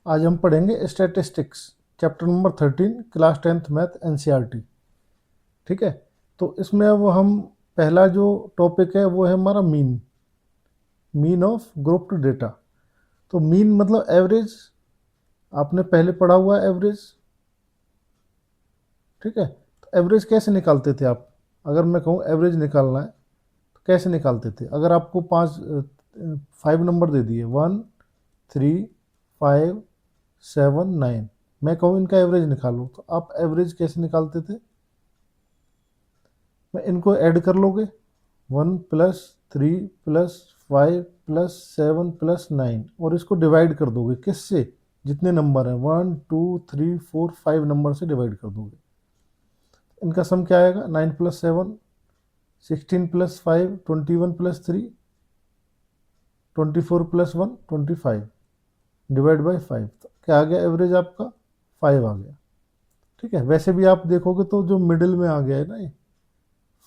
आज हम पढ़ेंगे statistics, chapter number 13, class 10th math NCERT. ठीक है, तो इसमें अब हम पहला जो टॉपिक है वो है हमारा mean of group to data. तो मीन मतलब एवरेज, आपने पहले पढ़ा हुआ है एवरेज। ठीक है, तो एवरेज कैसे निकालते थे आप? अगर मैं कहूँ एवरेज निकालना है तो कैसे निकालते थे? अगर आपको 5 नंबर दे दिए, 1 3 5 7 9, मैं कहूँ इनका एवरेज निकालो, तो आप एवरेज कैसे निकालते थे? मैं इनको ऐड कर लोगे, 1 प्लस 3 प्लस 5 प्लस 7 प्लस 9, और इसको डिवाइड कर दोगे किससे? जितने नंबर हैं 1 2 3 4 5 नंबर से डिवाइड कर दोगे। इनका सम क्या आएगा? 9 plus 7 16 plus 5 21 plus 3 24 plus 1 25 divide by 5। तो क्या आ गया एवरेज आपका? 5 आ गया। ठीक है, वैसे भी आप देखोगे तो जो मिडिल में आ गया है ना, ये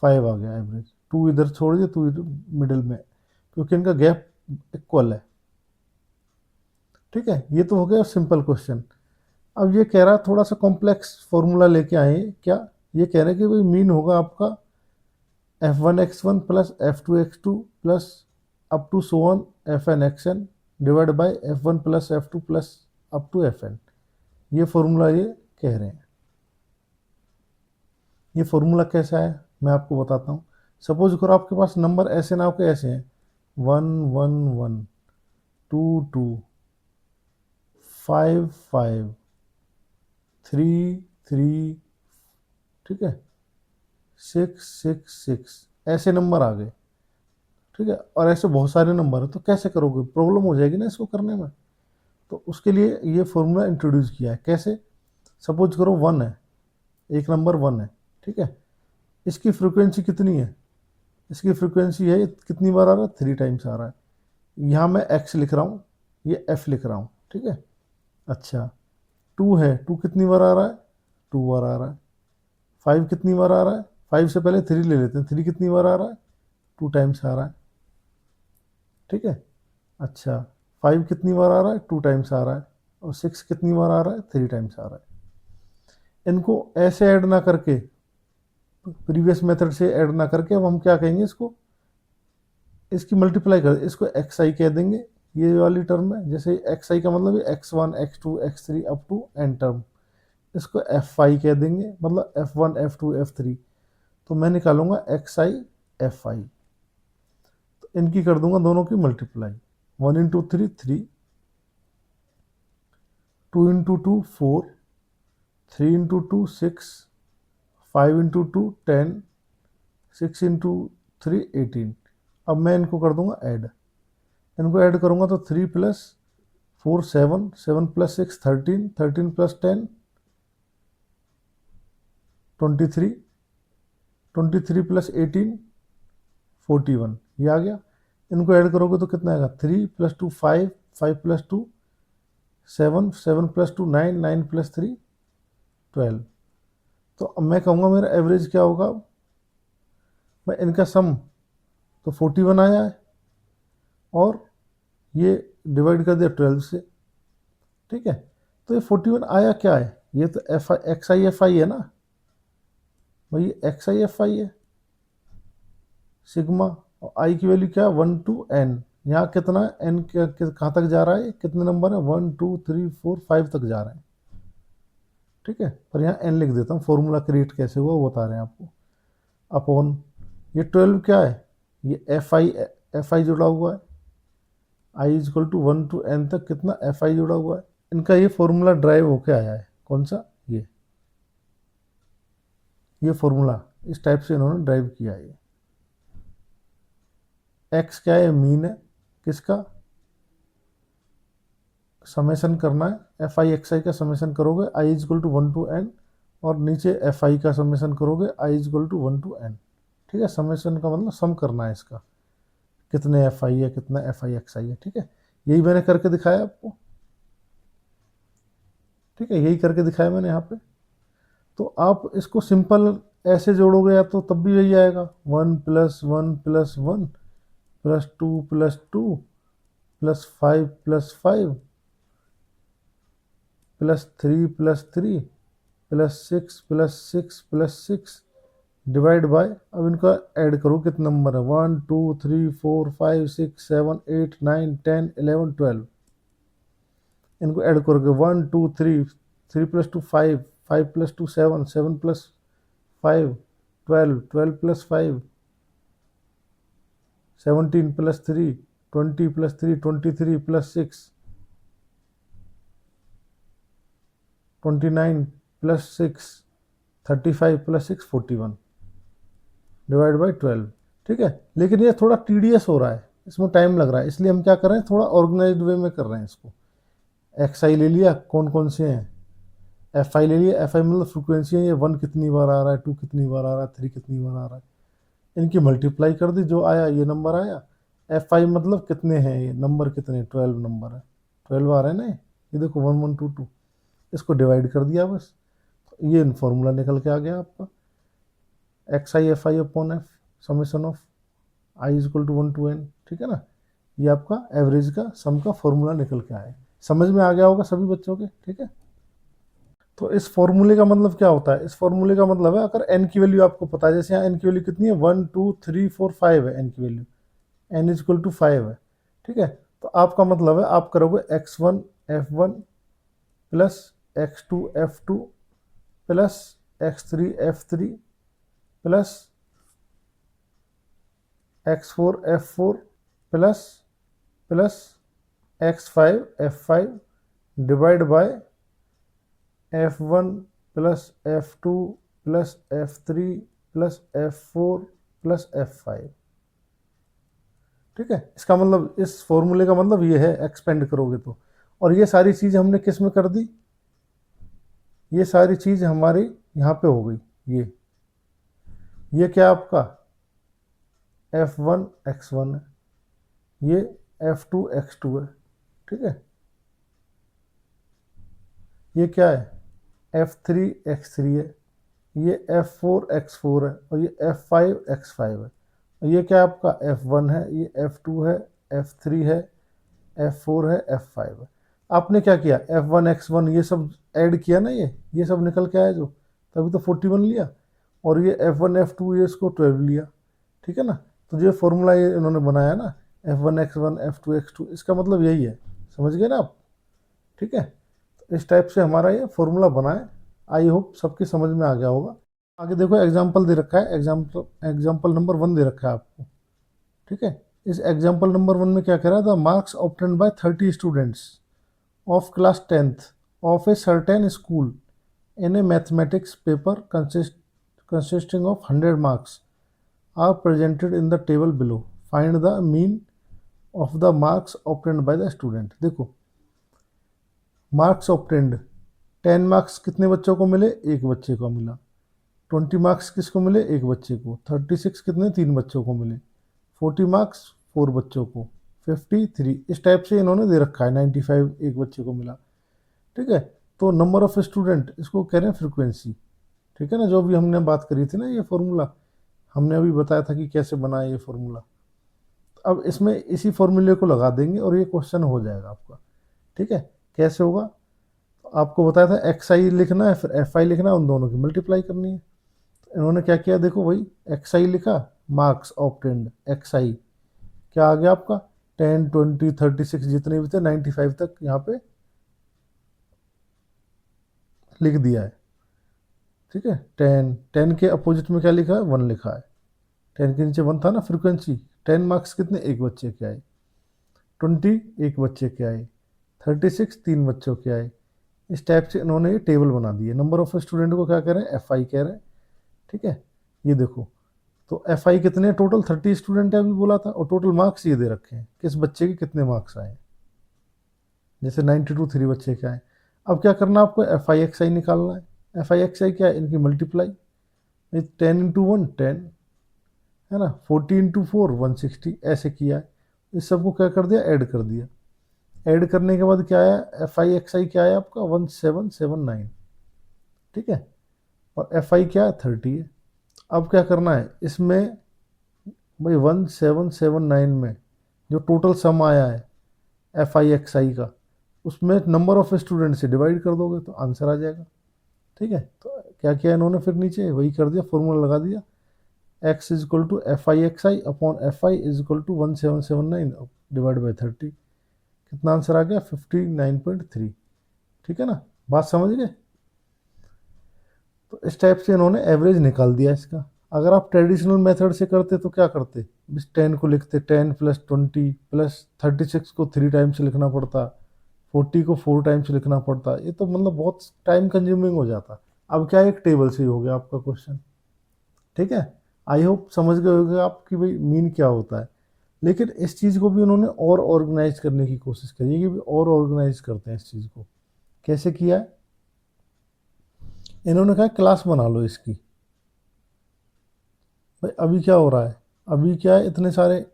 5 आ गया एवरेज। 2 इधर छोड़ दिए, 2 इधर मिडिल में, क्योंकि इनका गैप इक्वल है। ठीक है, ये तो हो गया सिंपल क्वेश्चन। अब ये कह रहा थोड़ा सा कॉम्प्लेक्स फॉर्मूला लेके आए। क्या ये कह रहे हैं कि भाई मीन होगा आपका f1x1 plus f2x2 plus up to so on fn(xn) divide by f1 plus f2 plus up to fn। ये फॉर्मूला ये कह रहे हैं। ये फॉर्मूला कैसा है मैं आपको बताता हूँ। सपोज करो आपके पास नंबर ऐसे ना के ऐसे हैं, 1 1 1 2 2 5 5 3 3, ठीक है, 6 6 6, ऐसे नंबर आ गए। ठीक है, और ऐसे बहुत सारे नंबर है, तो कैसे करोगे? प्रॉब्लम हो जाएगी ना इसको करने में। तो उसके लिए ये फॉर्मूला इंट्रोड्यूस किया है। कैसे? सपोज करो 1 है, एक नंबर 1 है। ठीक है, इसकी फ्रिक्वेंसी कितनी है? इसकी फ्रिक्वेंसी है, कितनी बार आ रहा है? 3 टाइम्स आ रहा है। यहाँ मैं x लिख रहा हूँ, ये f लिख रहा हूँ। ठीक है, अच्छा 2 है, 2 कितनी बार आ रहा है? 2 बार आ रहा है। 5 कितनी बार आ रहा है? 5 से पहले 3 ले लेते हैं, 3 कितनी बार आ रहा है? 2 टाइम्स आ रहा है। ठीक है, अच्छा 5 कितनी बार आ रहा है? 2 टाइम्स आ रहा है। और 6 कितनी बार आ रहा है? 3 टाइम्स आ रहा है। इनको ऐसे ऐड ना करके, प्रीवियस मेथड से ऐड ना करके, अब हम क्या कहेंगे इसको? इसकी मल्टीप्लाई कर, इसको एक्स आई कह देंगे। ये वाली टर्म है, जैसे एक्स आई का मतलब है x1 x2 x3 up to N term. इसको एफ आई कह देंगे, मतलब f1 f2 f3। तो मैं निकालूंगा एक्स आई एफ आई। तो इनकी कर दूंगा दोनों की multiply. 1 into 3 3, 2 into 2 4, 3 into 2 6, 5 into 2 10, 6 into 3 18। अब मैं इनको कर दूंगा ऐड। इनको ऐड करूंगा तो 3 प्लस 4 7, 7 प्लस 6 13, 13 प्लस 10 23, 23 प्लस 18 41, ये आ गया। इनको ऐड करोगे तो कितना आएगा? 3 प्लस 2 5, 5 प्लस 2 7, 7 प्लस 2 9, 9 प्लस 3 12। तो अब मैं कहूँगा मेरा एवरेज क्या होगा? मैं इनका सम तो 41 आया है, और ये डिवाइड कर दिया 12 से। ठीक है, तो ये 41 आया क्या है? ये तो F I X I F आई है ना भाई, एक्स आई एफ आई है सिग्मा। और आई की वैल्यू क्या है? 1 टू एन। यहाँ कितना है? एन कहाँ तक जा रहा है? कितने नंबर है? 1 2 3 4 5 तक जा रहे हैं। ठीक है, पर यहाँ एन लिख देता हूँ, फॉर्मूला क्रिएट कैसे हुआ वो बता रहे हैं आपको। अपॉन ये 12 क्या है? ये एफ आई जुड़ा हुआ है। I is equal to 1 to N तक कितना एफ आई जुड़ा हुआ है। इनका ये फॉर्मूला ड्राइव होके आया है। कौन सा? ये फॉर्मूला इस टाइप से इन्होंने ड्राइव किया है। एक्स क्या है? मीन है किसका? समेशन करना है, एफ आई एक्स आई का समेशन करोगे, I is equal to 1 to N, और नीचे एफ आई का समेशन करोगे, I is equal to 1 to N. ठीक है, समेशन का मतलब सम करना है इसका, कितने एफ आई है कितना एफ आई एक्स आई है। ठीक है, यही मैंने करके दिखाया आपको। ठीक है, यही करके दिखाया मैंने यहाँ पे। तो आप इसको सिंपल ऐसे जोड़ोगे या तो तब भी यही आएगा, 1 plus 1 plus 1 plus 2 plus 2 plus 5 plus 5 +3 +6 divide by, अब इनका ऐड करो कितने नंबर है, 1 2 3 4 5 6 7 8 9 10 11 12, इनको ऐड करोगे 1 2 3, 3 + 2 5, 5 + 2 7, 7 + 5 12, 12 + 5 17 + 3 20 + 3 23 + 6 29 + 6 35 + 6 41 डिवाइड बाई 12। ठीक है, लेकिन ये थोड़ा टीडियस हो रहा है, इसमें टाइम लग रहा है, इसलिए हम क्या कर रहे हैं, थोड़ा ऑर्गेनाइज्ड वे में कर रहे हैं इसको। एक्स आई ले लिया, कौन कौन से हैं, एफ आई ले लिया, एफ आई मतलब फ्रिक्वेंसी है, ये 1 कितनी बार आ रहा है, 2 कितनी बार आ रहा है, 3 कितनी बार आ रहा है, इनकी मल्टीप्लाई कर दी, जो आया ये नंबर आया। एफ आई मतलब कितने हैं, ये नंबर कितने, 12 नंबर है, 12 आ रहे हैं ना, ये देखो 1 1 2 2, इसको डिवाइड कर दिया बस, ये फॉर्मूला निकल के आ गया आपका, X I F I upon F summation of I is equal to 1 to n। ठीक है ना, ये आपका एवरेज का सम का फॉर्मूला निकल के आए। समझ में आ गया होगा सभी बच्चों के। ठीक है, तो इस फॉर्मूले का मतलब क्या होता है, इस फॉर्मूले का मतलब है अगर n की वैल्यू आपको पता है, जैसे यहाँ n की वैल्यू कितनी है, 1 2 3 4 5 है n की वैल्यू, n इज इक्वल टू 5 है। ठीक है, तो आपका मतलब है आप करोगे x1 f1 plus x2 f2 plus x3 f3 plus x4 f4 plus plus x5 f5 divide by f1 plus f2 plus f3 plus f4 plus f5। ठीक है, इसका मतलब इस फॉर्मूले का मतलब ये है, एक्सपेंड करोगे तो। और ये सारी चीज़ हमने किस में कर दी, ये सारी चीज़ हमारी यहाँ पे हो गई। ये क्या आपका f1 x1 है, ये f2 x2 है। ठीक है, ये क्या है f3 x3 है, ये f4 x4 है, और ये f5 x5 है, और ये क्या आपका f1 है, ये f2 है, f3 है, f4 है, f5 है। आपने क्या किया, f1 x1 ये सब ऐड किया ना, ये सब निकल के आया जो, तभी तो 41 लिया, और ये f1 f2 ये इसको 12 लिया। ठीक है ना, तो जो फॉर्मूला ये इन्होंने बनाया ना, f1 x1 f2 x2, इसका मतलब यही है, समझ गए ना आप। ठीक है, तो इस टाइप से हमारा ये फॉर्मूला बना है। आई होप सबकी समझ में आ गया होगा। आगे देखो एग्जाम्पल दे रखा है, एग्जाम्पल नंबर 1 दे रखा है आपको। ठीक है, इस एग्जाम्पल नंबर 1 में क्या कह रहा था, marks obtained by 30 students of class 10th of a certain school in A mathematics paper consisting of 100 marks are presented in the table below. Find the mean of the marks obtained by the student। देखो, marks obtained, 10 marks कितने बच्चों को मिले, एक बच्चे को मिला। 20 marks किसको मिले, एक बच्चे को। 36 कितने, 3 बच्चों को मिले। 40 मार्क्स 4 बच्चों को। 53 इस टाइप से इन्होंने दे रखा है। 95 एक बच्चे को मिला। ठीक है, तो नंबर ऑफ स्टूडेंट इसको कह रहे हैं फ्रिक्वेंसी। ठीक है ना, जो भी हमने बात करी थी ना, ये फॉर्मूला हमने अभी बताया था कि कैसे बनाए ये फॉर्मूला। अब इसमें इसी फॉर्मूले को लगा देंगे और ये क्वेश्चन हो जाएगा आपका। ठीक है, कैसे होगा, तो आपको बताया था एक्स आई लिखना है, फिर एफ आई लिखना है, उन दोनों की मल्टीप्लाई करनी है। तो इन्होंने क्या किया, देखो भाई, एक्स आई लिखा, मार्क्स ऑब्टेन्ड एक्स आई क्या आ गया आपका, 10 20 36 जितने भी थे 95 तक यहाँ पे लिख दिया है। ठीक है, 10 के अपोजिट में क्या लिखा है, 1 लिखा है। 10 के नीचे 1 था ना फ्रिक्वेंसी। 10 मार्क्स कितने, एक बच्चे के आए। 20 एक बच्चे के आए। 36 3 बच्चों के आए। इस टाइप से इन्होंने ये टेबल बना दी है। नंबर ऑफ स्टूडेंट को क्या कह रहे हैं, एफ आई कह रहे हैं। ठीक है, ये देखो, तो एफ आई कितने, टोटल 30 स्टूडेंट है अभी बोला था, और टोटल मार्क्स ये दे रखे हैं, किस बच्चे के कितने मार्क्स आए। जैसे 92 3 बच्चे के आए। अब क्या करना आपको, एफ आई एक्स आई निकालना है। एफ आई एक्स आई क्या है, इनकी मल्टीप्लाई, 10 इंटू 1 10 है ना, 40 इंटू 4 160 ऐसे किया है। इस सबको क्या कर दिया, ऐड कर दिया। ऐड करने के बाद क्या आया, एफ आई एक्स आई क्या आया आपका, 1779। ठीक है, और एफ आई क्या है, 30 है। अब क्या करना है इसमें भाई, 1779 में जो टोटल सम आया है एफ आई एक्स आई का, उसमें नंबर ऑफ स्टूडेंट से डिवाइड कर दोगे तो आंसर आ जाएगा। ठीक है, तो क्या किया इन्होंने, फिर नीचे वही कर दिया, फॉर्मूला लगा दिया, x is equal to F I X I upon F I is equal to 1779 divide by 30। कितना आंसर आ गया, 59.3। ठीक है ना, बात समझ गए। तो इस टाइप से इन्होंने एवरेज निकाल दिया इसका। अगर आप ट्रेडिशनल मेथड से करते तो क्या करते, बस 10 को लिखते, 10 प्लस 20 प्लस 36 को 3 टाइम्स लिखना पड़ता, 40 को 4 टाइम्स लिखना पड़ता, ये तो मतलब बहुत टाइम कंज्यूमिंग हो जाता। अब क्या, एक टेबल से ही हो गया आपका क्वेश्चन। ठीक है, आई होप समझ गए होगे आप कि भाई मीन क्या होता है। लेकिन इस चीज़ को भी उन्होंने और ऑर्गेनाइज करने की कोशिश करी है कि भी और ऑर्गेनाइज करते हैं इस चीज़ को। कैसे किया है, इन्होंने कहा क्लास बना लो इसकी। भाई अभी क्या हो रहा है, अभी क्या है, इतने सारे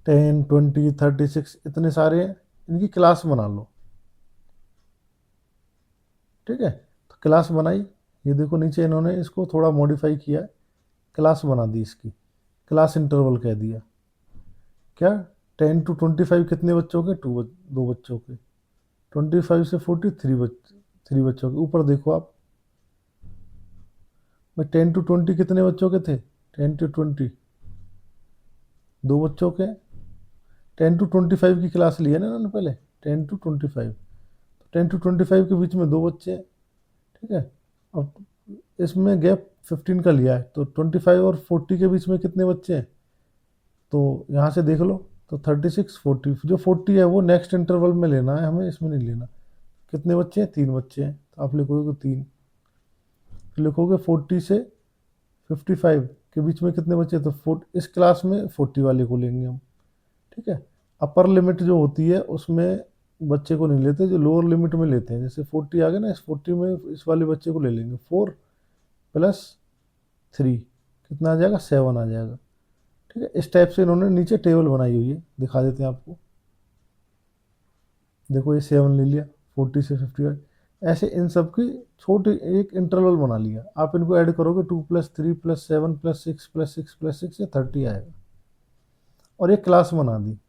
10 20 36 इतने सारे हैं, इनकी क्लास बना लो। ठीक है, तो क्लास बनाई, ये देखो नीचे इन्होंने इसको थोड़ा मॉडिफाई किया है, क्लास बना दी इसकी, क्लास इंटरवल कह दिया। क्या, 10 to 25 कितने बच्चों के, दो बच्चों के, 25 से 40 थ्री बच्चों के। ऊपर देखो आप, भाई 10 to 20 कितने बच्चों के थे, 10 to 20 दो बच्चों के। 10 to 25 की क्लास ली है ना इन्होंने पहले, 10 to 25, तो 10 to 25 के बीच में दो बच्चे हैं। ठीक है, अब इसमें गैप 15 का लिया है, तो 25 और 40 के बीच में कितने बच्चे हैं, तो यहाँ से देख लो, तो 36 40, जो 40 है वो नेक्स्ट इंटरवल में लेना है हमें, इसमें नहीं लेना। कितने बच्चे हैं, 3 बच्चे हैं, तो आप लिखोगे 3, फिर लिखोगे 40 से 55 के बीच में कितने बच्चे, तो इस क्लास में 40 वाले को लेंगे हम। ठीक है, अपर लिमिट जो होती है उसमें बच्चे को नहीं लेते, जो लोअर लिमिट में लेते हैं। जैसे 40 आ गया ना, इस 40 में इस वाले बच्चे को ले लेंगे, 4 प्लस 3 कितना आ जाएगा, 7 आ जाएगा। ठीक है, इस टाइप से इन्होंने नीचे टेबल बनाई हुई है, दिखा देते हैं आपको। देखो ये 7 ले लिया, 40 से 55, ऐसे इन सब की छोटी एक इंटरवल बना लिया। आप इनको ऐड करोगे, 2 plus 3 plus 7 plus 6 plus 6 plus 6 ये 30 आएगा, और एक क्लास बना दी।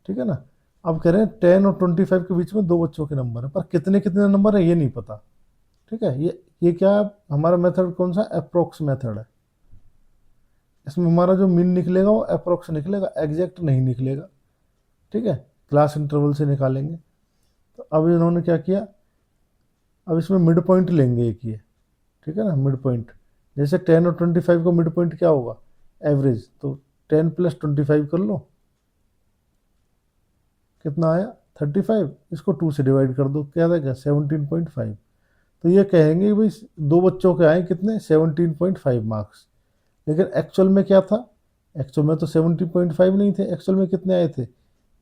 ठीक है ना, अब कह रहे हैं 10 और 25 के बीच में दो बच्चों के नंबर है, पर कितने कितने नंबर है ये नहीं पता। ठीक है, ये क्या है, हमारा मेथड कौन सा, अप्रोक्स मेथड है। इसमें हमारा जो मीन निकलेगा वो अप्रोक्स निकलेगा, एग्जैक्ट नहीं निकलेगा। ठीक है, क्लास इंटरवल से निकालेंगे। तो अब इन्होंने क्या किया, अब इसमें मिड पॉइंट लेंगे एक ये। ठीक है ना, मिड पॉइंट, जैसे 10 और 25 का मिड पॉइंट क्या होगा, एवरेज, तो 10 प्लस 25 कर लो, कितना आया 35, इसको 2 से डिवाइड कर दो, क्या आएगा 17.5। तो ये कहेंगे भाई दो बच्चों के आए कितने, 17.5 मार्क्स। लेकिन एक्चुअल में क्या था, एक्चुअल में तो 17.5 नहीं थे, एक्चुअल में कितने आए थे,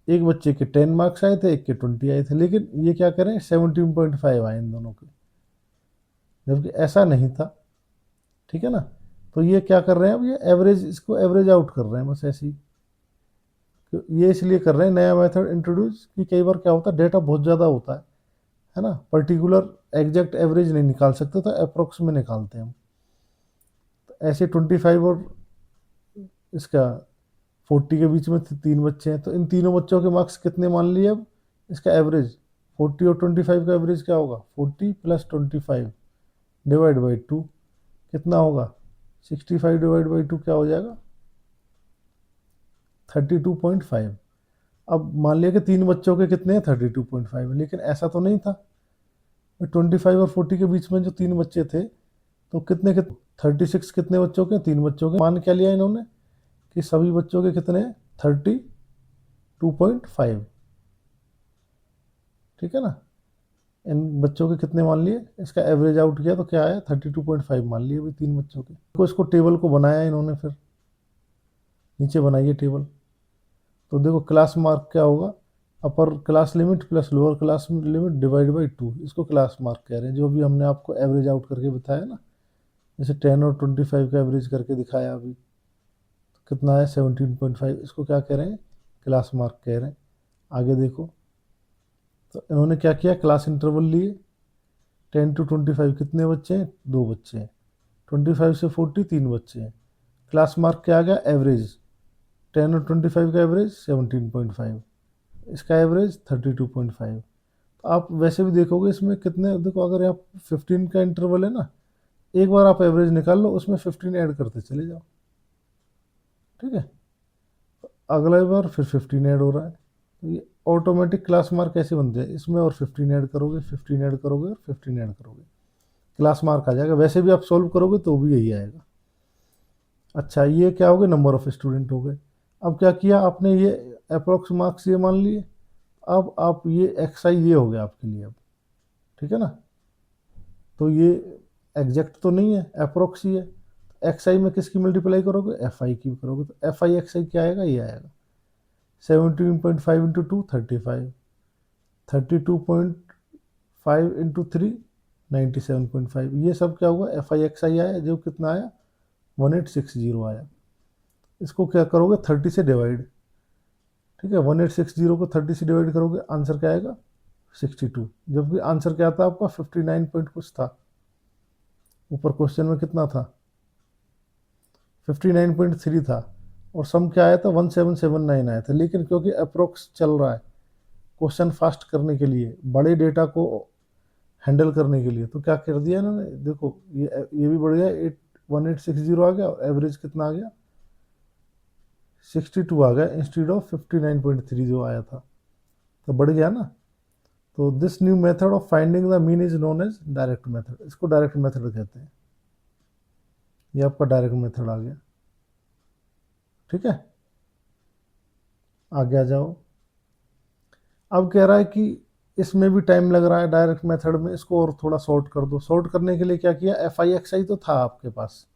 एक बच्चे के 10 मार्क्स आए थे, एक के 20 आए थे। लेकिन ये क्या करें, 17.5 आए इन दोनों के, जबकि ऐसा नहीं था। ठीक है ना, तो ये क्या कर रहे हैं, अब ये एवरेज, इसको एवरेज आउट कर रहे हैं बस ऐसे ही। तो ये इसलिए कर रहे हैं नया मेथड इंट्रोड्यूस, कि कई बार क्या होता है, डेटा बहुत ज़्यादा होता है ना, पर्टिकुलर एग्जैक्ट एवरेज नहीं निकाल सकते, तो अप्रोक्स में निकालते हैं हम। तो ऐसे 25 और इसका 40 के बीच में तीन बच्चे हैं, तो इन तीनों बच्चों के मार्क्स कितने मान लिए, अब इसका एवरेज 40 और 25 का एवरेज क्या होगा, 40 प्लस 25 डिवाइड बाई 2 कितना होगा, 65 डिवाइड बाई 2 क्या हो जाएगा, 32.5। अब मान लिया कि तीन बच्चों के कितने हैं, 32.5, लेकिन ऐसा तो नहीं था। 25 और 40 के बीच में जो तीन बच्चे थे, तो कितने 36 कितने बच्चों के, तीन बच्चों के। मान क्या लिया इन्होंने, कि सभी बच्चों के कितने हैं, 32.5। ठीक है ना, इन बच्चों के कितने मान लिए, इसका एवरेज आउट किया तो क्या आया, 32.5 मान लिए भाई तीन बच्चों के। तो इसको टेबल को बनाया इन्होंने, फिर नीचे बनाइए टेबल। तो देखो क्लास मार्क क्या होगा, upper class limit plus lower class limit divide by 2, इसको क्लास मार्क कह रहे हैं, जो भी हमने आपको एवरेज आउट करके बताया ना। जैसे 10 और 25 का एवरेज करके दिखाया अभी, तो कितना है 17.5, इसको क्या कह रहे हैं, क्लास मार्क कह रहे हैं। आगे देखो, तो इन्होंने क्या किया, क्लास इंटरवल लिए, 10 to 25 कितने बच्चे हैं, दो बच्चे हैं, 25 से 40 तीन बच्चे हैं, क्लास मार्क क्या आ गया, एवरेज 10 और 25 का एवरेज 17.5, इसका एवरेज 32.5। तो आप वैसे भी देखोगे इसमें कितने, देखो अगर आप 15 का इंटरवल है ना, एक बार आप एवरेज निकाल लो, उसमें 15 ऐड करते चले जाओ, ठीक है। अगला बार फिर 15 ऐड हो रहा है, तो ये ऑटोमेटिक क्लास मार्क कैसे बनते हैं, इसमें और 15 ऐड करोगे, 15 ऐड करोगे और 15 ऐड करोगे, क्लास मार्क आ जाएगा। वैसे भी आप सॉल्व करोगे तो भी यही आएगा। अच्छा, ये क्या हो गए, नंबर ऑफ स्टूडेंट हो गए। अब क्या किया आपने, ये अप्रोक्स मार्क्स ये मान लिए। अब आप ये एक्स आई ये हो गया आपके लिए अब, ठीक है ना। तो ये एग्जैक्ट तो नहीं है, अप्रोक्स ही है। एक्स आई में किसकी मल्टीप्लाई करोगे, एफ आई की करोगे, तो एफ आई एक्स आई क्या आएगा, ये आएगा 17.5 इंटू 2 35, 32.5 इंटू 3 97.5। ये सब क्या हुआ, एफ आई एक्स आई आया, जो कितना आया 1860 आया। इसको क्या करोगे 30 से डिवाइड, ठीक है। 1860 को 30 से डिवाइड करोगे, आंसर क्या आएगा 62, जबकि आंसर क्या था आपका 59 पॉइंट कुछ था। ऊपर क्वेश्चन में कितना था 59.3 था, और सम क्या आया था 1779 आया था। लेकिन क्योंकि अप्रोक्स चल रहा है, क्वेश्चन फास्ट करने के लिए, बड़े डेटा को हैंडल करने के लिए, तो क्या कर दिया इन्होंने, देखो ये भी बढ़ गया, 1860 आ गया, और एवरेज कितना आ गया 62 आ गया, इंस्टीड ऑफ 59.3 जो आया था, तो बढ़ गया ना। तो this new method of finding the mean is known as direct method, इसको डायरेक्ट मेथड कहते हैं। ये आपका डायरेक्ट मेथड आ गया, ठीक है। आगे आ जाओ। अब कह रहा है कि इसमें भी टाइम लग रहा है डायरेक्ट मेथड में, इसको और थोड़ा शॉर्ट कर दो। शॉर्ट करने के लिए क्या किया, एफ आई एक्स आई तो था आपके पास,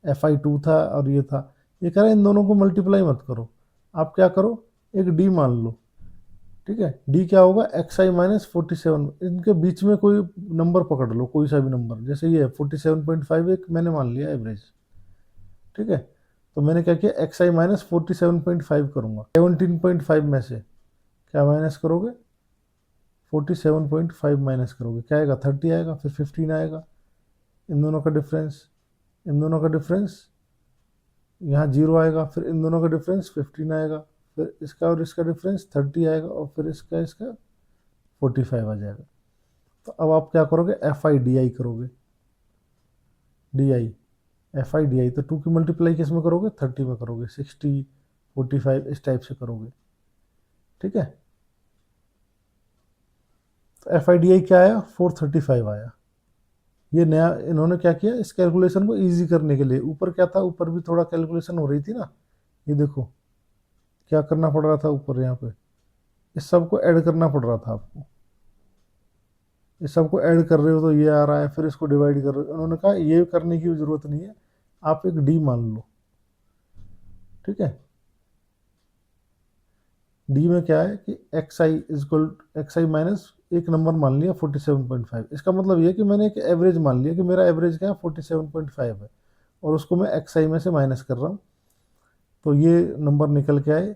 एफ आई टू था और ये था, ये कह रहा है इन दोनों को मल्टीप्लाई मत करो, आप क्या करो एक डी मान लो, ठीक है। डी क्या होगा, एक्स आई माइनस 47, इनके बीच में कोई नंबर पकड़ लो, कोई सा भी नंबर, जैसे ये 47.5 एक मैंने मान लिया एवरेज, ठीक है। तो मैंने क्या किया, एक्स आई माइनस 47.5 करूँगा, 17.5 में से क्या माइनस करोगे 47.5 माइनस करोगे, क्या आएगा 30 आएगा, फिर 15 आएगा, इन दोनों का डिफरेंस, इन दोनों का डिफरेंस यहाँ 0 आएगा, फिर इन दोनों का डिफरेंस 15 आएगा, फिर इसका और इसका डिफरेंस 30 आएगा, और फिर इसका इसका 45 आ जाएगा। तो अब आप क्या करोगे, एफ आई डी आई करोगे, D I F I D आई, तो 2 की मल्टीप्लाई किस में करोगे 30 में करोगे, 60 45 इस टाइप से करोगे, ठीक है। तो एफ आई डी आई क्या आया 435 आया। ये नया इन्होंने क्या किया, इस कैलकुलेशन को इजी करने के लिए, ऊपर क्या था, ऊपर भी थोड़ा कैलकुलेशन हो रही थी ना, ये देखो क्या करना पड़ रहा था ऊपर, यहाँ पे इस सब को ऐड करना पड़ रहा था आपको, इस सब को ऐड कर रहे हो तो ये आ रहा है, फिर इसको डिवाइड कर रहे हो। उन्होंने कहा ये करने की जरूरत नहीं है, आप एक डी मान लो, ठीक है। डी में क्या है कि x I equal x I minus एक नंबर मान लिया 47.5, इसका मतलब ये कि मैंने एक एवरेज मान लिया कि मेरा एवरेज क्या है 47.5 है, और उसको मैं एक्स आई में से माइनस कर रहा हूँ, तो ये नंबर निकल के आए।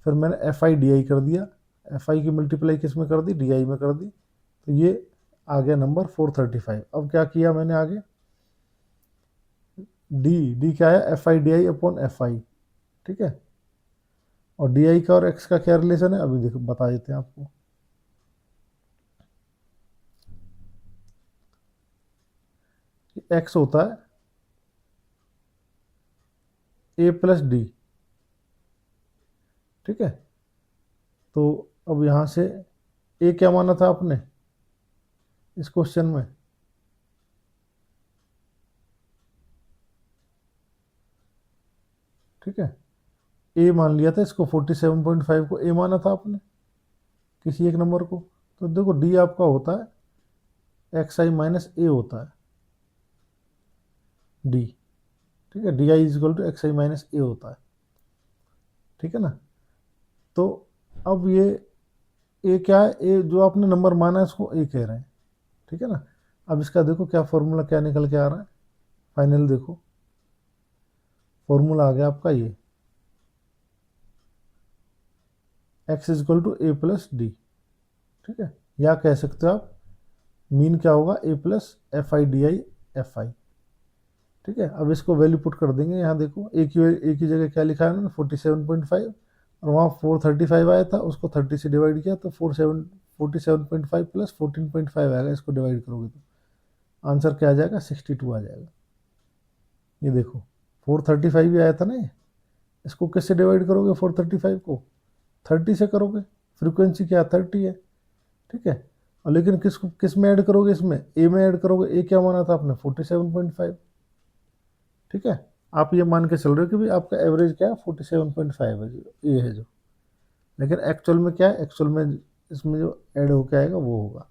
फिर मैंने एफ आई डी आई कर दिया, एफ आई की मल्टीप्लाई किस में कर दी, डी आई में कर दी, तो ये आ गया नंबर 435। अब क्या किया मैंने आगे, डी क्या है, F I D I upon F I, ठीक है। और डी आई का और एक्स का क्या रिलेशन है, अभी देखो बता देते हैं आपको। एक्स होता है ए प्लस डी, ठीक है। तो अब यहाँ से ए क्या माना था आपने इस क्वेश्चन में, ठीक है, ए मान लिया था इसको, 47.5 को ए माना था आपने किसी एक नंबर को। तो देखो डी आपका होता है एक्स आई माइनस ए होता है डी, ठीक है। D I is equal to X I minus A होता है, ठीक है ना। तो अब ये ए क्या है, ए जो आपने नंबर माना है इसको ए कह रहे हैं, ठीक है ना। अब इसका देखो क्या फॉर्मूला क्या निकल के आ रहा है, फाइनल देखो फॉर्मूला आ गया आपका ये, X is equal to A plus D, ठीक है। या कह सकते हो आप मीन क्या होगा, A plus F I D I F I, ठीक है। अब इसको वैल्यू पुट कर देंगे, यहाँ देखो एक ही जगह क्या लिखा है उन्होंने 47.5, और वहाँ 435 आया था, उसको 30 से डिवाइड किया तो 47.5 प्लस 14.5 आएगा, इसको डिवाइड करोगे तो आंसर क्या आ जाएगा, 62 आ जाएगा। ये देखो 435 भी आया था ना ये, इसको किससे डिवाइड करोगे 435 को, 30 से करोगे, फ्रीक्वेंसी क्या 30 है, ठीक है। और लेकिन किस में ऐड करोगे, इसमें ए में ऐड करोगे, ए क्या माना था आपने 47.5, ठीक है। आप ये मान के चल रहे हो कि भाई आपका एवरेज क्या है 47.5 है, जो ए है जो, लेकिन एक्चुअल में क्या है, एक्चुअल में इसमें जो ऐड होके आएगा वो होगा।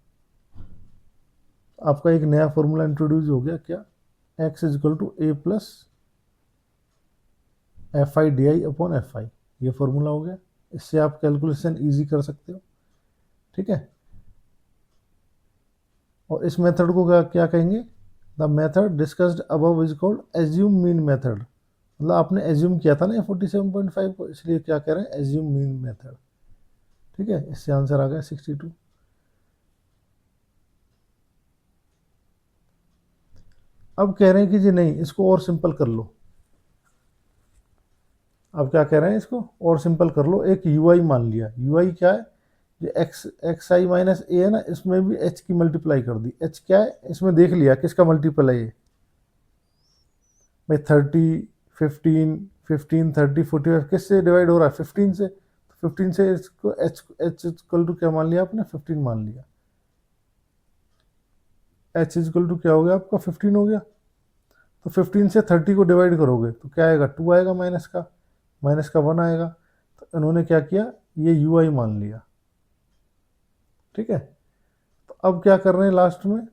आपका एक नया फॉर्मूला इंट्रोड्यूस हो गया, क्या, X is equal to A plus F I D I upon F I, ये फॉर्मूला हो गया। इससे आप कैलकुलेशन इजी कर सकते हो, ठीक है। और इस मेथड को क्या क्या कहेंगे, the method discussed above is called assume mean method, मतलब आपने एज्यूम किया था ना 47.5 को, इसलिए क्या कह रहे हैं, एज्यूम मीन मेथड, ठीक है। इससे आंसर आ गया 62। अब कह रहे हैं कि जी नहीं, इसको और सिंपल कर लो। अब क्या कह रहे हैं, इसको और सिंपल कर लो। एक यू आई मान लिया, यू आई क्या है, जो एक्स आई माइनस ए है ना, इसमें भी एच की मल्टीप्लाई कर दी। एच क्या है, इसमें देख लिया किसका मल्टीपल है ये, भाई 30, 15, 15, 30, 45 किससे डिवाइड हो रहा है, 15 से, तो 15 से इसको एच एच इक्वल टू क्या मान लिया आपने, 15 मान लिया। एच इक्वल टू क्या हो गया आपका, 15 हो गया। तो 15 से 30 को डिवाइड करोगे तो क्या आएगा, 2 आएगा, माइनस का 1 आएगा। तो इन्होंने क्या किया, ये यू आई मान लिया, ठीक है। तो अब क्या कर रहे हैं, लास्ट में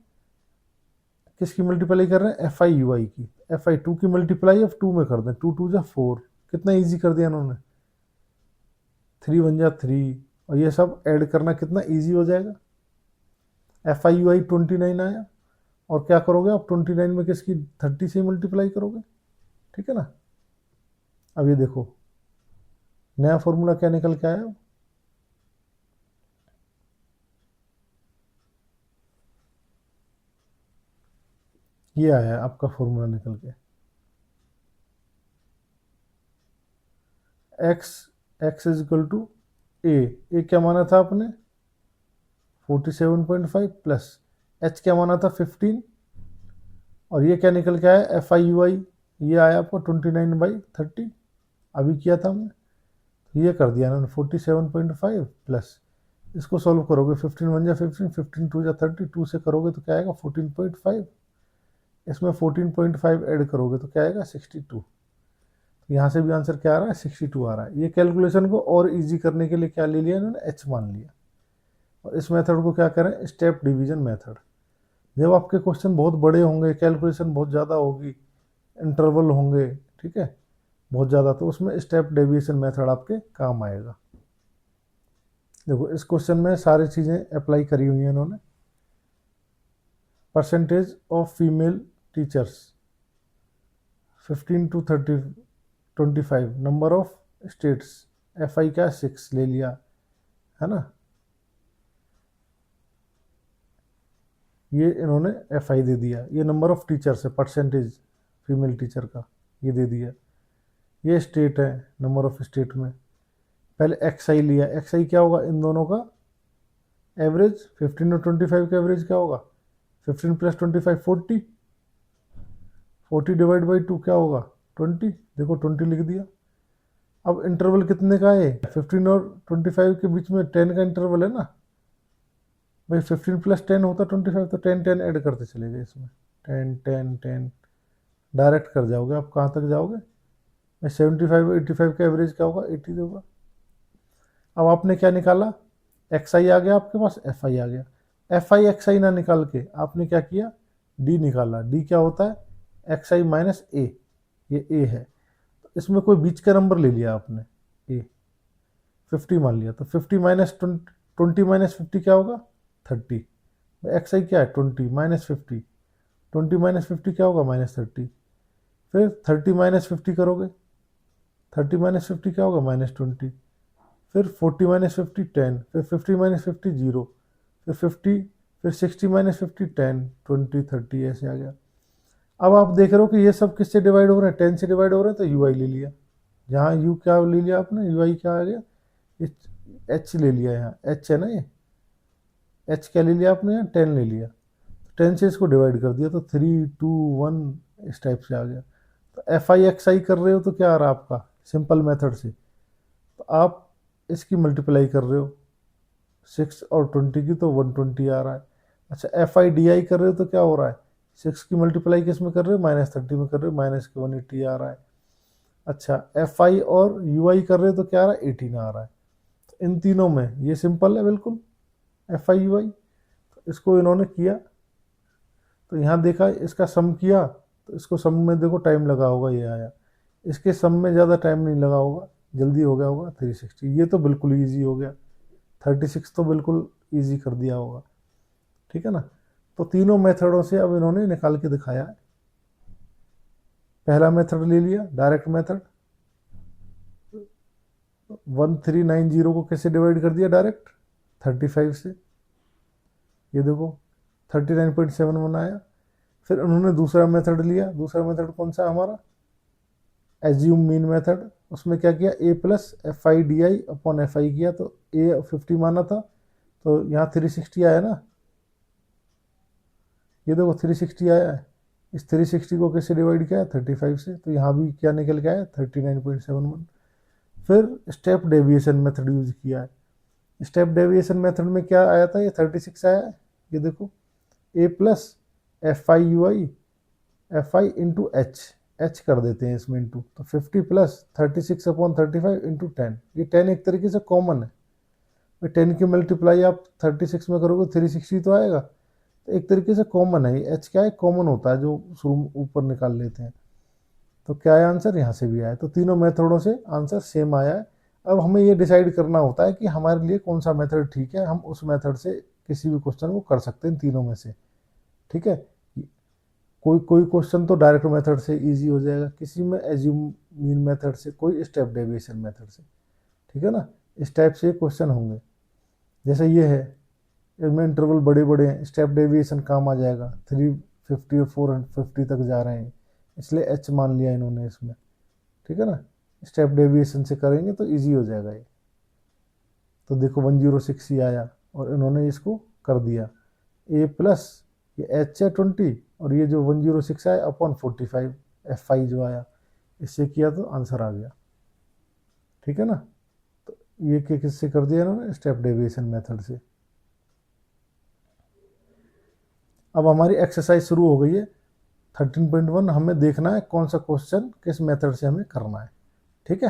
किसकी मल्टीप्लाई कर रहे हैं, एफ आई यू आई की। एफ आई 2 की मल्टीप्लाई अब 2 में कर दें, 2 2 जा 4, कितना ईजी कर दिया इन्होंने, 3 1 जा 3, और ये सब ऐड करना कितना ईजी हो जाएगा। एफ आई यू आई 29 आया, और क्या करोगे आप 29 में किसकी 30 से मल्टीप्लाई करोगे, ठीक है ना। अब ये देखो नया फॉर्मूला क्या निकल के आया, ये आया आपका फॉर्मूला निकल के, X X is equal to A क्या माना था आपने 47.5 प्लस एच क्या माना था 15, और ये क्या निकल के आया एफ आई यू आई, ये आया आपको 29/30, अभी किया था हमने, तो ये कर दिया ना 47.5 प्लस, इसको सॉल्व करोगे 15 1 जा 15, 15 2 जा 30, 2 से करोगे तो क्या आएगा 14.5, इसमें 14.5 ऐड करोगे तो क्या आएगा 62। यहाँ से भी आंसर क्या आ रहा है 62 आ रहा है। ये कैलकुलेशन को और इजी करने के लिए क्या ले लिया इन्होंने, एच मान लिया। और इस मेथड को क्या करें, स्टेप डिवीजन मेथड। जब आपके क्वेश्चन बहुत बड़े होंगे, कैलकुलेशन बहुत ज़्यादा होगी, इंटरवल होंगे, ठीक है, बहुत ज़्यादा, तो उसमें स्टेप डेविएशन मेथड आपके काम आएगा। देखो इस क्वेश्चन में सारी चीज़ें अप्लाई करी हुई हैं इन्होंने। Percentage of female teachers 15 to 25, number of states, F I क्या 6 ले लिया, है ना। ये इन्होंने एफ आई दे दिया, ये नंबर ऑफ टीचर्स है, परसेंटेज फीमेल टीचर का ये दे दिया। ये स्टेट है, नंबर ऑफ स्टेट में पहले एक्स आई लिया, एक्स आई क्या होगा इन दोनों का एवरेज, 15 और 25 का एवरेज क्या होगा, 15 प्लस 25 40, 40 डिवाइड बाई 2 क्या होगा 20, देखो 20 लिख दिया। अब इंटरवल कितने का है, 15 और 25 के बीच में 10 का इंटरवल है ना भाई, 15 प्लस 10 होता 25, तो 10 10 ऐड करते चले गए इसमें, 10 10 10 डायरेक्ट कर जाओगे आप, कहाँ तक जाओगे, 75 85 का एवरेज क्या होगा 80 होगा। अब आपने क्या निकाला, एक्स आई आ गया आपके पास, एफ आई आ गया, एफ आई एक्स आई ना निकाल के आपने क्या किया, डी निकाला। डी क्या होता है, एक्स आई माइनस ए, ये ए है, तो इसमें कोई बीच का नंबर ले लिया आपने, ए 50 मान लिया, तो 50 माइनस 20 माइनस 50 क्या होगा 30, एक्स आई क्या है 20 माइनस 50, 20 माइनस 50 क्या होगा -30, फिर 30 माइनस 50 करोगे, 30 माइनस 50 क्या होगा -20, फिर 40 माइनस 50 10, फिर 50 माइनस 50 0, फिर 50, फिर 60 माइनस 50 10 20 30 ऐसे आ गया। अब आप देख रहे हो कि ये सब किससे डिवाइड हो रहे हैं, 10 से डिवाइड हो रहे हैं, तो यू आई ले लिया। यहाँ यू क्या ले लिया आपने, यू आई क्या आ गया, एच ले लिया, यहाँ एच है ना, ये एच क्या ले लिया आपने, यहाँ 10 ले लिया, 10 से इसको डिवाइड कर दिया, तो 3 2 1 इस टाइप से आ गया। तो एफ आई एक्स आई कर रहे हो तो क्या आ रहा है आपका, सिंपल मेथड से, तो आप इसकी मल्टीप्लाई कर रहे हो 6 और 20 की, तो 120 आ रहा है। अच्छा, एफ आई डी आई कर रहे हो तो क्या हो रहा है, 6 की मल्टीप्लाई किस में कर रहे हो, -30 में कर रहे हो, माइनस के 180 आ रहा है। अच्छा, एफ आई और यू आई कर रहे हो तो क्या आ रहा है, 18 आ रहा है। तो इन तीनों में ये सिंपल है बिल्कुल, एफ आई यू आई। तो इसको इन्होंने किया, तो यहाँ देखा इसका सम किया, तो इसको सम में देखो टाइम लगा होगा, ये आया। इसके सम में ज़्यादा टाइम नहीं लगा होगा, जल्दी हो गया होगा 360। ये तो बिल्कुल ईजी हो गया, 36 तो बिल्कुल ईजी कर दिया होगा, ठीक है ना। तो तीनों मेथडों से अब इन्होंने निकाल के दिखाया है। पहला मेथड ले लिया, डायरेक्ट मेथड, 1390 को कैसे डिवाइड कर दिया, डायरेक्ट 35 से, ये देखो 39.71 आया। फिर उन्होंने दूसरा मेथड लिया, दूसरा मेथड कौन सा हमारा, एज्यूम मीन मेथड। उसमें क्या किया, A plus F I D I upon F I किया, तो ए 50 माना था, तो यहाँ 360 आया ना, ये देखो 360 आया है। इस 360 को कैसे डिवाइड किया है, 35 से, तो यहाँ भी क्या निकल के आया, 39.71। फिर स्टेप डेविएशन मेथड यूज किया है। स्टेप डेविएशन मेथड में क्या आया था, ये 36 आया है, ये देखो A plus F I U I, F I into H कर देते हैं इसमें इंटू, तो 50 प्लस 36 अपॉन 35 इंटू 10, ये 10 एक तरीके से कॉमन है। 10 की मल्टीप्लाई आप 36 में करोगे 360 तो आएगा, तो एक तरीके से कॉमन है। एच क्या है, कॉमन होता है जो शुरू ऊपर निकाल लेते हैं। तो क्या है आंसर, यहाँ से भी आया। तो तीनों मेथडों से आंसर सेम आया है। अब हमें ये डिसाइड करना होता है कि हमारे लिए कौन सा मेथड ठीक है, हम उस मेथड से किसी भी क्वेश्चन को कर सकते हैं तीनों में से, ठीक है। कोई कोई क्वेश्चन तो डायरेक्ट मेथड से इजी हो जाएगा, किसी में एज्यूम मीन मेथड से, कोई स्टेप डेविएशन मेथड से, ठीक है ना। इस टाइप से क्वेश्चन होंगे। जैसे ये है, इनमें इंटरवल बड़े बड़े हैं, स्टेप डेविएशन काम आ जाएगा, 350 और 450 तक जा रहे हैं, इसलिए एच मान लिया इन्होंने इसमें, ठीक है ना। स्टेप डेविएशन से करेंगे तो इजी हो जाएगा ये। तो देखो 106 ही आया, और इन्होंने इसको कर दिया ए प्लस, ये एच है 20, और ये जो 106 आया अपॉन 45 एफ आई जो आया, इससे किया तो आंसर आ गया, ठीक है ना। तो ये किससे कर दिया इन्होंने, स्टेप डेविएशन मेथड से। अब हमारी एक्सरसाइज शुरू हो गई है 13.1। हमें देखना है कौन सा क्वेश्चन किस मेथड से हमें करना है, ठीक है।